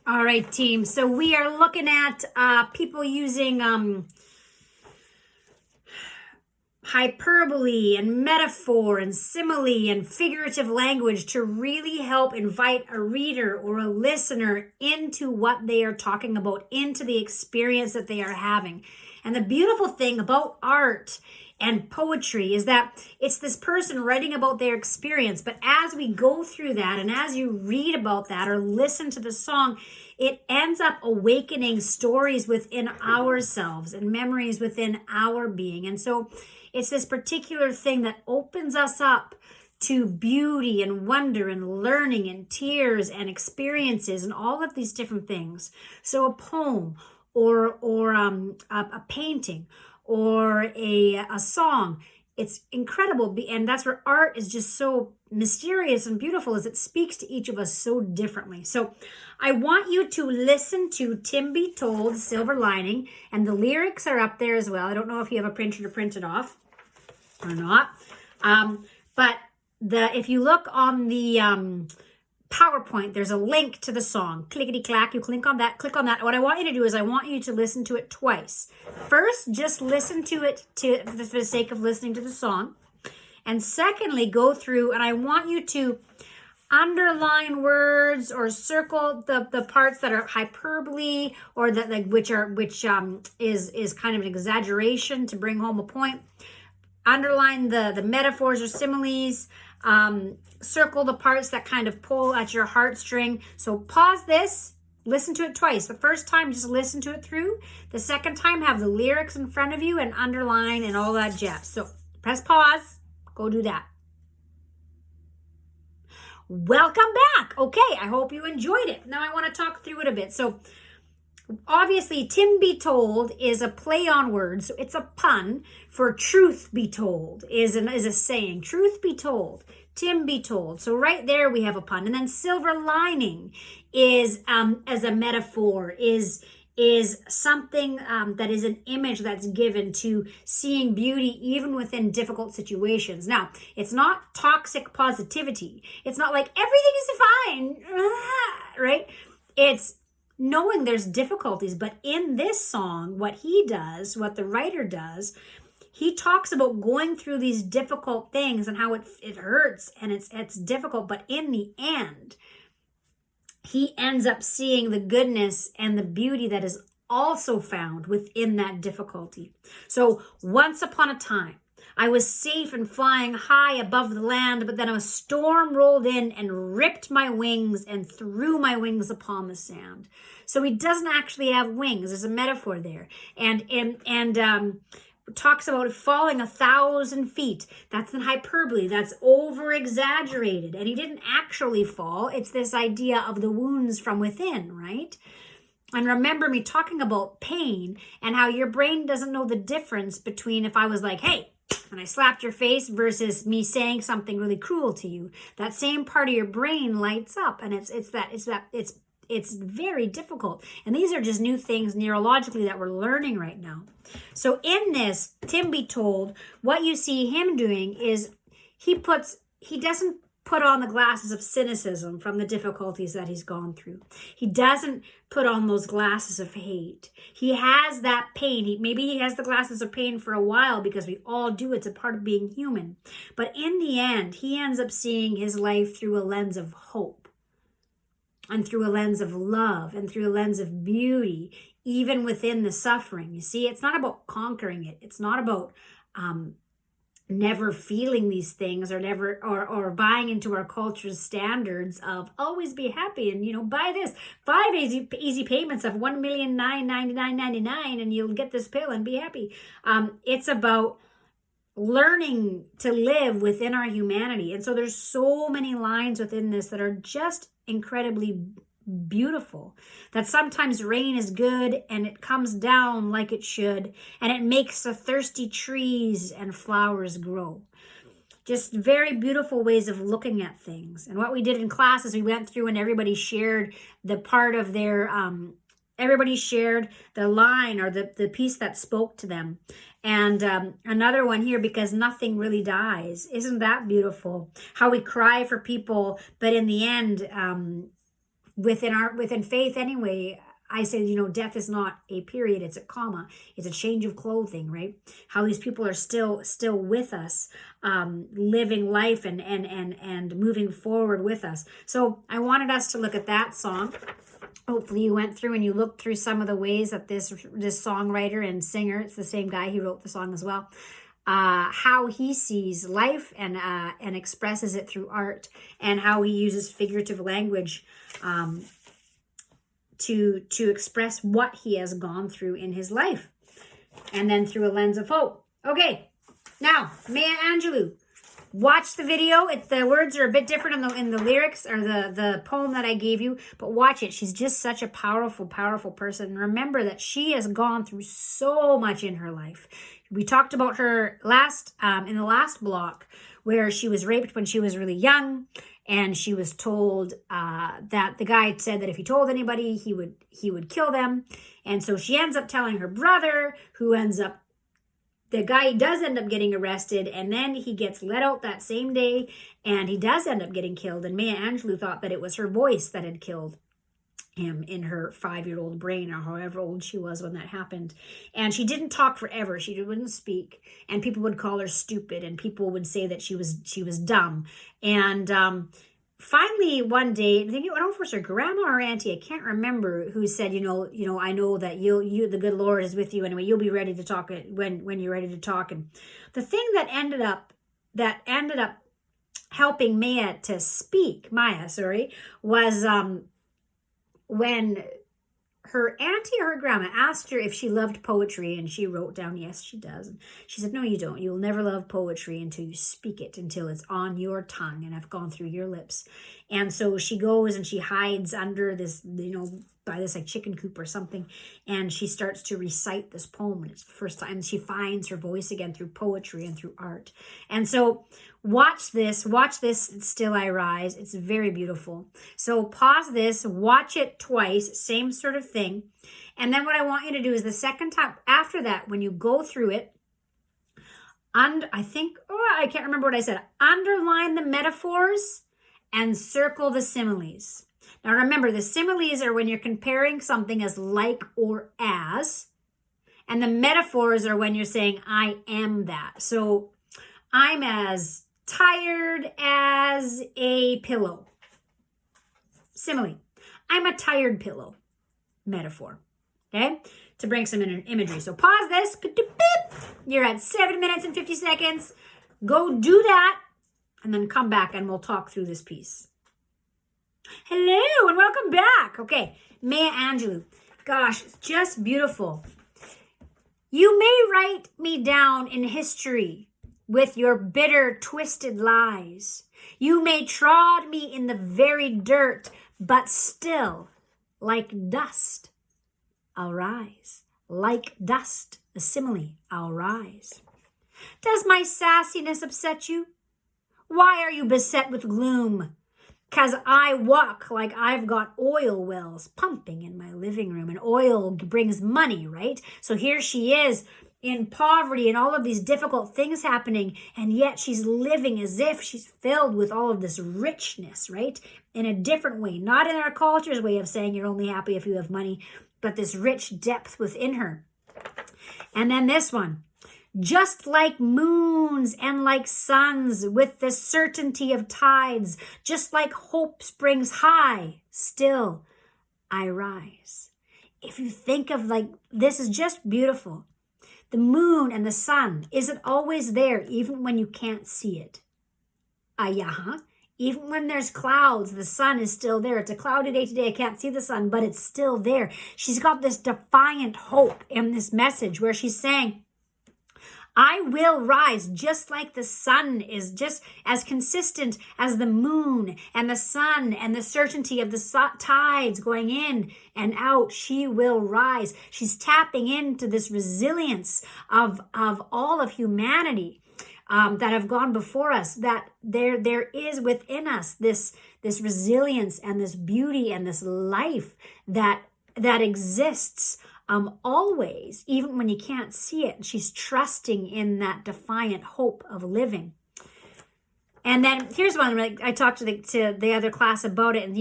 All right, team. So we are looking at people using hyperbole and metaphor and simile and figurative language to really help invite a reader or a listener into what they are talking about, into the experience that they are having. And the beautiful thing about art and poetry is that it's this person writing about their experience. But as we go through that and as you read about that or listen to the song, it ends up awakening stories within ourselves and memories within our being. And so it's this particular thing that opens us up to beauty and wonder and learning and tears and experiences and all of these different things. So a poem or a painting or a song, it's incredible. And that's where art is just so mysterious and beautiful, as it speaks to each of us so differently. So I want you to listen to Tim Be Told, Silver Lining, and the lyrics are up there as well. I don't know if you have a printer to print it off or not. But if you look on the PowerPoint, there's a link to the song. Clickety clack, you click on that. What I want you to do is I want you to listen to it twice. First, just listen to it for the sake of listening to the song. And secondly, go through and I want you to underline words or circle the parts that are hyperbole or that which is kind of an exaggeration to bring home a point. Underline the metaphors or similes. Circle the parts that kind of pull at your heartstring. So pause this, listen to it twice. The first time, just listen to it through. The second time, have the lyrics in front of you and underline and all that jazz. So press pause, go do that. Welcome back. Okay, I hope you enjoyed it. Now I want to talk through it a bit. So obviously, Tim Be Told is a play on words. So it's a pun for truth be told is a saying. Truth be told. Tim Be Told. So right there we have a pun. And then silver lining is as a metaphor is something that is an image that's given to seeing beauty even within difficult situations. Now, it's not toxic positivity. It's not like everything is fine, right? It's knowing there's difficulties. But in this song, what the writer does, he talks about going through these difficult things and how it hurts and it's difficult. But in the end, he ends up seeing the goodness and the beauty that is also found within that difficulty. So once upon a time, I was safe and flying high above the land, but then a storm rolled in and ripped my wings and threw my wings upon the sand. So he doesn't actually have wings. There's a metaphor there. And talks about falling 1,000 feet. That's in hyperbole. That's over exaggerated. And he didn't actually fall. It's this idea of the wounds from within, right? And remember me talking about pain and how your brain doesn't know the difference between if I was like, hey, and I slapped your face versus me saying something really cruel to you. That same part of your brain lights up, and it's very difficult. And these are just new things neurologically that we're learning right now. So in this, Tim Be Told, what you see him doing is he doesn't put on the glasses of cynicism from the difficulties that he's gone through. He doesn't put on those glasses of hate. He has that pain. Maybe he has the glasses of pain for a while because we all do. It's a part of being human. But in the end, he ends up seeing his life through a lens of hope and through a lens of love and through a lens of beauty, even within the suffering. You see, it's not about conquering it. It's not about never feeling these things or buying into our culture's standards of always be happy and buy this 5 easy payments of $1,999.99 and you'll get this pill and be happy. It's about learning to live within our humanity. And so there's so many lines within this that are just incredibly beautiful, that sometimes rain is good and it comes down like it should, and it makes the thirsty trees and flowers grow. Just very beautiful ways of looking at things. And what we did in class is we went through and everybody shared the part of their everybody shared the line or the piece that spoke to them. And another one here, because nothing really dies. Isn't that beautiful? How we cry for people, but in the end, within faith anyway, I say, you know, death is not a period, it's a comma. It's a change of clothing, right? How these people are still with us, living life and moving forward with us. So I wanted us to look at that song. Hopefully you went through and you looked through some of the ways that this songwriter and singer, it's the same guy, he wrote the song as well, how he sees life and expresses it through art, and how he uses figurative language to express what he has gone through in his life, and then through a lens of hope. Okay, now Maya Angelou, watch the video. The words are a bit different in the lyrics or the poem that I gave you, but watch it. She's just such a powerful person. And remember that she has gone through so much in her life. We talked about her in the last block, where she was raped when she was really young, and she was told that the guy said that if he told anybody, he would kill them. And so she ends up telling her brother, the guy does end up getting arrested, and then he gets let out that same day, and he does end up getting killed. And Maya Angelou thought that it was her voice that had killed him in her 5-year-old brain, or however old she was when that happened. And she didn't talk forever. She wouldn't speak, and people would call her stupid, and people would say that she was dumb. And finally one day, I don't know if it was her grandma or auntie, I can't remember, who said, you know, I know that you the good Lord is with you anyway. You'll be ready to talk when you're ready to talk. And the thing that ended up helping Maya was when her auntie or her grandma asked her if she loved poetry, and she wrote down, yes, she does. And she said, no, you don't. You'll never love poetry until you speak it, until it's on your tongue and have gone through your lips. And so she goes and she hides under this, by this like chicken coop or something, and she starts to recite this poem. And it's the first time she finds her voice again through poetry and through art. And so watch this, Still I Rise. It's very beautiful. So pause this, watch it twice, same sort of thing. And then what I want you to do is the second time after that, when you go through it, I can't remember what I said, underline the metaphors and circle the similes. Now remember, the similes are when you're comparing something as like or as, and the metaphors are when you're saying I am that. So I'm as tired as a pillow. Simile. I'm a tired pillow. Metaphor. Okay? To bring some imagery. So pause this. You're at 7 minutes and 50 seconds. Go do that, and then come back and we'll talk through this piece. Hello and welcome back. Okay, Maya Angelou. Gosh, it's just beautiful. You may write me down in history with your bitter, twisted lies. You may trod me in the very dirt, but still, like dust, I'll rise. Like dust, a simile, I'll rise. Does my sassiness upset you? Why are you beset with gloom? 'Cause I walk like I've got oil wells pumping in my living room, and oil brings money, right? So here she is in poverty and all of these difficult things happening, and yet she's living as if she's filled with all of this richness, right? In a different way, not in our culture's way of saying you're only happy if you have money, but this rich depth within her. And then this one. Just like moons and like suns, with the certainty of tides, just like hope springs high, still I rise. If you think of this is just beautiful. The moon and the sun, is it always there even when you can't see it? Even when there's clouds, the sun is still there. It's a cloudy day today. I can't see the sun, but it's still there. She's got this defiant hope in this message where she's saying, I will rise, just like the sun is, just as consistent as the moon and the sun and the certainty of the tides going in and out. She will rise. She's tapping into this resilience of all of humanity that have gone before us, that there is within us this resilience and this beauty and this life that exists always, even when you can't see it. She's trusting in that defiant hope of living. And then here's one. I talked to the other class about it, and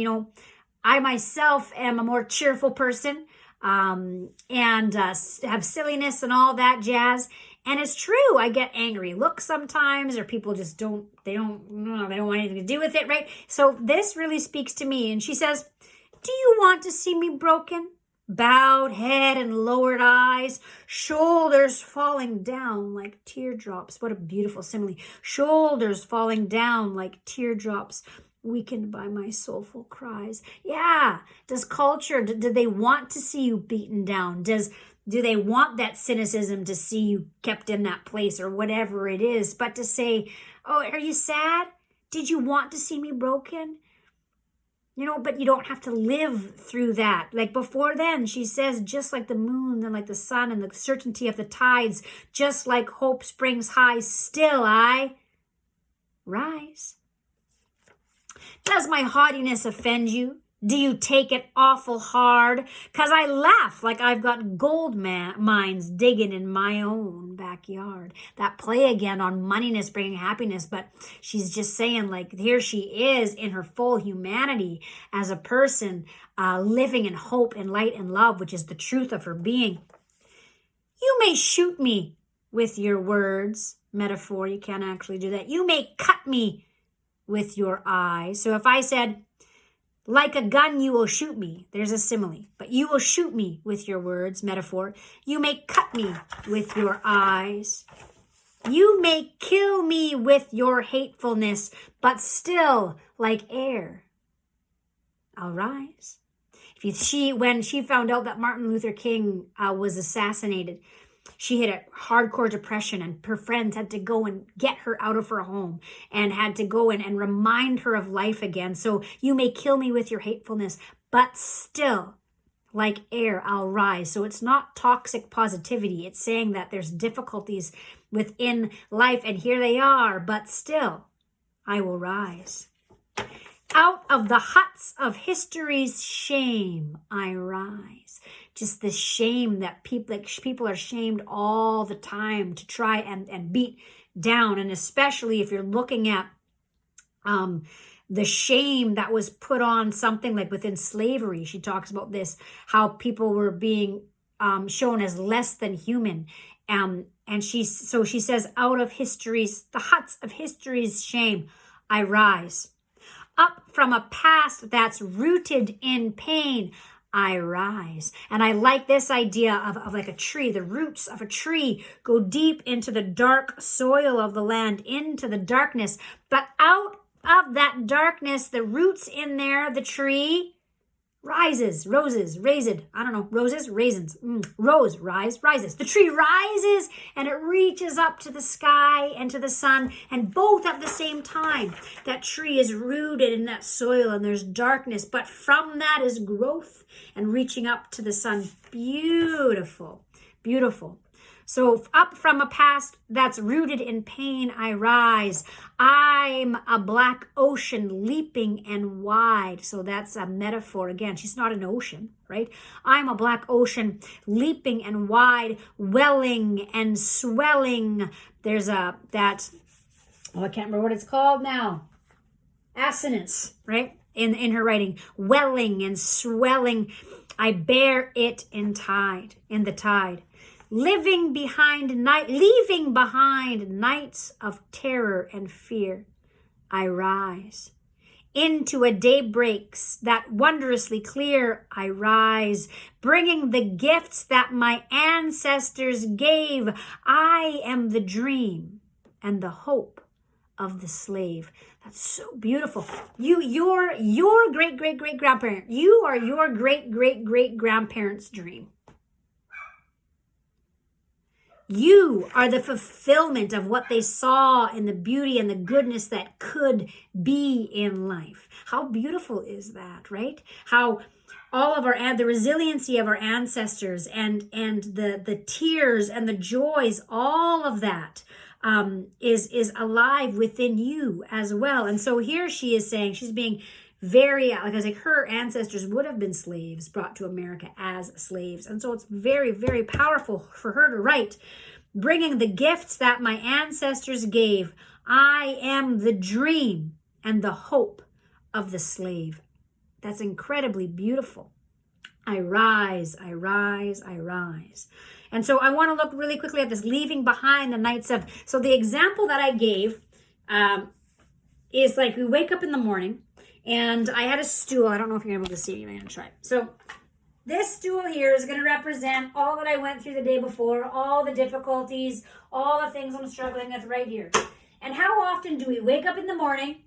I myself am a more cheerful person, and have silliness and all that jazz. And it's true, I get angry looks sometimes, or people just they don't want anything to do with it, right? So this really speaks to me. And she says, do you want to see me broken? Bowed head and lowered eyes, shoulders falling down like teardrops. What a beautiful simile. Shoulders falling down like teardrops, weakened by my soulful cries. Yeah. Does culture, do they want to see you beaten down? Do they want that cynicism to see you kept in that place or whatever it is? But to say, oh, are you sad? Did you want to see me broken? But you don't have to live through that. Like before then, she says, just like the moon and like the sun and the certainty of the tides, just like hope springs high, still I rise. Does my haughtiness offend you? Do you take it awful hard? 'Cause I laugh like I've got gold mines digging in my own backyard. That play again on moneyness bringing happiness, but she's just saying, like, here she is in her full humanity as a person, living in hope and light and love, which is the truth of her being. You may shoot me with your words, metaphor, you can't actually do that. You may cut me with your eyes. So if I said, like a gun, you will shoot me. There's a simile. But you will shoot me with your words, metaphor. You may cut me with your eyes. You may kill me with your hatefulness, but still, like air, I'll rise. When she found out that Martin Luther King was assassinated, she hit a hardcore depression, and her friends had to go and get her out of her home and had to go in and remind her of life again. So you may kill me with your hatefulness, but still, like air, I'll rise. So it's not toxic positivity. It's saying that there's difficulties within life, and here they are, but still, I will rise. Out of the huts of history's shame, I rise. Just the shame that people are shamed all the time to try and beat down. And especially if you're looking at the shame that was put on something like within slavery. She talks about this, how people were being shown as less than human. And she says, out of the huts of history's shame, I rise. Up from a past that's rooted in pain, I rise. And I like this idea of like a tree. The roots of a tree go deep into the dark soil of the land, into the darkness. But out of that darkness, the roots in there, the tree rises, roses, raisins. I don't know, roses, raisins. Rose, rises. The tree rises and it reaches up to the sky and to the sun, and both at the same time. That tree is rooted in that soil and there's darkness, but from that is growth and reaching up to the sun. Beautiful, beautiful. So up from a past that's rooted in pain, I rise. I'm a black ocean leaping and wide. So that's a metaphor. Again, she's not an ocean, right? I'm a black ocean leaping and wide, welling and swelling. There's I can't remember what it's called now. Assonance, right? In her writing, welling and swelling. I bear it in the tide. Leaving behind nights of terror and fear, I rise. Into a day breaks that wondrously clear, I rise, bringing the gifts that my ancestors gave. I am the dream and the hope of the slave. That's so beautiful. You're your great-great-great-grandparent. You are your great-great-great-grandparents' dream. You are the fulfillment of what they saw in the beauty and the goodness that could be in life. How beautiful is that, right? How all of the resiliency of our ancestors and the tears and the joys, all of that is alive within you as well. And so here she is saying, she's being very, like her ancestors would have been slaves brought to America as slaves. And so it's very, very powerful for her to write, bringing the gifts that my ancestors gave. I am the dream and the hope of the slave. That's incredibly beautiful. I rise, I rise, I rise. And so I want to look really quickly at this leaving behind the nights of, so the example that I gave is like we wake up in the morning and I had a stool. I don't know if you're able to see it. I'm going to try. So this stool here is going to represent all that I went through the day before, all the difficulties, all the things I'm struggling with right here. And how often do we wake up in the morning?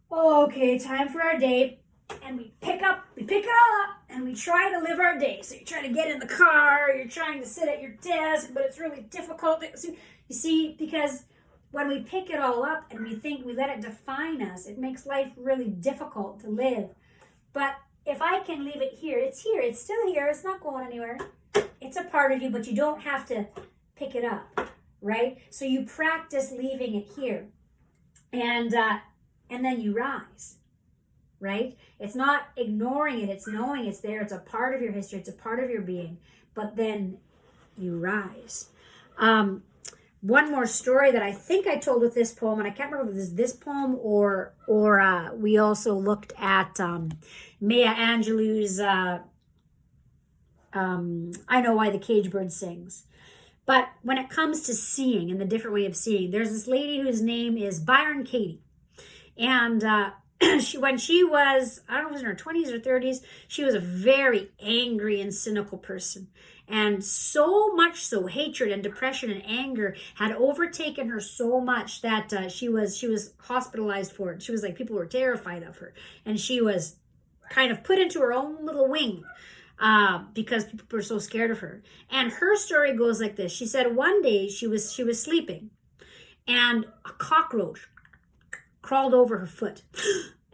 Oh, okay, time for our day. And we pick it all up and we try to live our day. So you're trying to get in the car, you're trying to sit at your desk, but it's really difficult. You see, because when we pick it all up and we think we let it define us, it makes life really difficult to live. But if I can leave it here, it's still here, it's not going anywhere. It's a part of you, but you don't have to pick it up, right? So you practice leaving it here. And then you rise. Right? It's not ignoring it. It's knowing it's there. It's a part of your history. It's a part of your being. But then you rise. One more story that I think I told with this poem, and I can't remember if it was this poem or we also looked at Maya Angelou's I Know Why the Cage Bird Sings. But when it comes to seeing and the different way of seeing, there's this lady whose name is Byron Katie. And when she was, I don't know if it was in her 20s or 30s, she was a very angry and cynical person. And so much so, hatred and depression and anger had overtaken her so much that she was hospitalized for it. She was like, people were terrified of her. And she was kind of put into her own little wing because people were so scared of her. And her story goes like this. She said one day she was sleeping and a cockroach crawled over her foot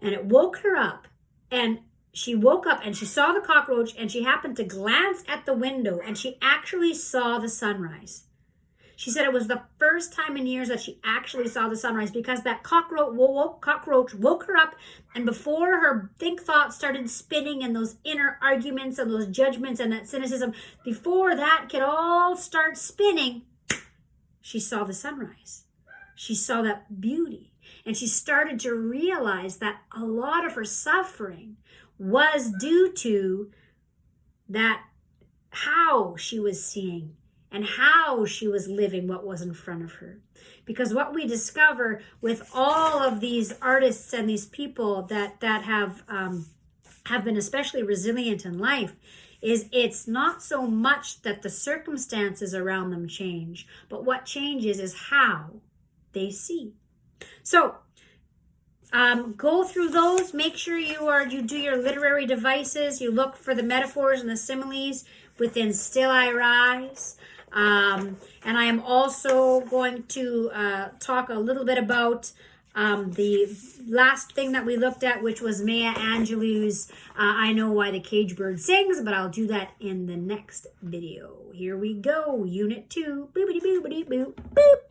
and it woke her up, and she woke up and she saw the cockroach and she happened to glance at the window and she actually saw the sunrise. She said it was the first time in years that she actually saw the sunrise because that cockroach woke her up, and before her thoughts started spinning and those inner arguments and those judgments and that cynicism, before that could all start spinning, she saw the sunrise. She saw that beauty. And she started to realize that a lot of her suffering was due to that, how she was seeing and how she was living what was in front of her. Because what we discover with all of these artists and these people that have been especially resilient in life is it's not so much that the circumstances around them change, but what changes is how they see. So go through those. Make sure you do your literary devices. You look for the metaphors and the similes within Still I Rise. And I am also going to talk a little bit about the last thing that we looked at, which was Maya Angelou's I Know Why the Cage Bird Sings, but I'll do that in the next video. Here we go. Unit 2. Boopity boopity boop. Boop.